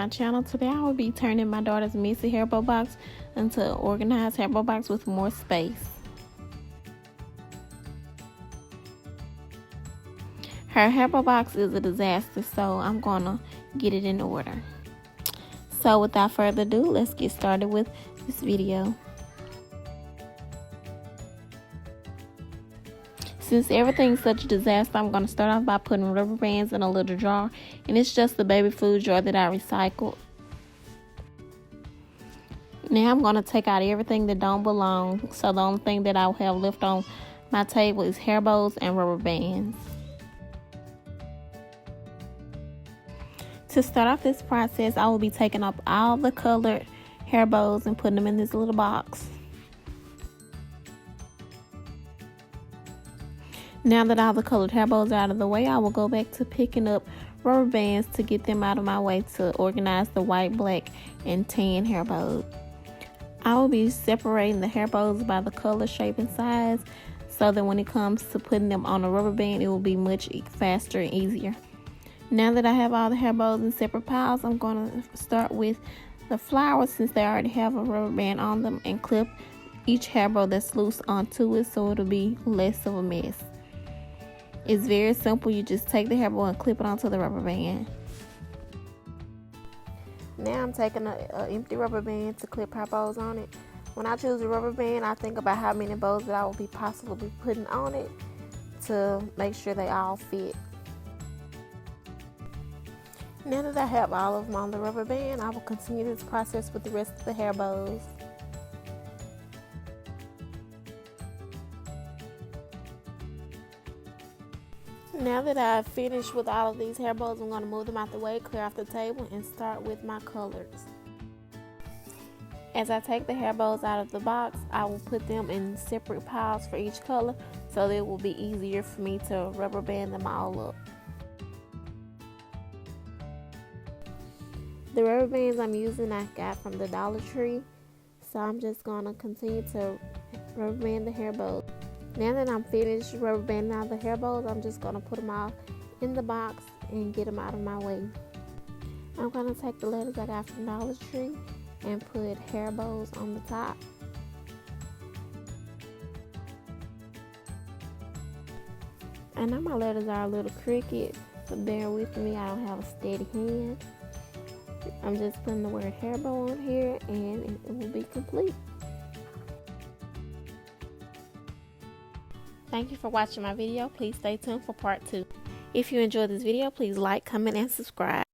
my channel. Today I will be turning my daughter's messy hairbow box into an organized hairbow box with more space. Her hairbow box is a disaster, so I'm gonna get it in order. So without further ado, let's get started with this video. Since everything's such a disaster, I'm going to start off by putting rubber bands in a little jar. And it's just the baby food jar that I recycled. Now I'm going to take out everything that don't belong. So the only thing that I'll have left on my table is hair bows and rubber bands. To start off this process, I will be taking up all the colored hair bows and putting them in this little box. Now that all the colored hair bows are out of the way, I will go back to picking up rubber bands to get them out of my way to organize the white, black, and tan hair bows. I will be separating the hair bows by the color, shape, and size so that when it comes to putting them on a rubber band, it will be much faster and easier. Now that I have all the hair bows in separate piles, I'm going to start with the flowers since they already have a rubber band on them and clip each hair bow that's loose onto it so it'll be less of a mess. It's very simple. You just take the hair bow and clip it onto the rubber band. Now I'm taking an empty rubber band to clip hair bows on it. When I choose a rubber band, I think about how many bows that I will be possibly putting on it to make sure they all fit. Now that I have all of them on the rubber band, I will continue this process with the rest of the hair bows. Now that I've finished with all of these hair bows, I'm going to move them out the way, clear off the table, and start with my colors. As I take the hair bows out of the box, I will put them in separate piles for each color so that it will be easier for me to rubber band them all up. The rubber bands I'm using I got from the Dollar Tree, so I'm just going to continue to rubber band the hair bows. Now that I'm finished rubber banding out the hair bows, I'm just going to put them all in the box and get them out of my way. I'm going to take the letters I got from Dollar Tree and put hair bows on the top. I know my letters are a little crooked, but bear with me, I don't have a steady hand. I'm just putting the word hair bow on here and it will be complete. Thank you for watching my video. Please stay tuned for part 2. If you enjoyed this video, please like, comment, and subscribe.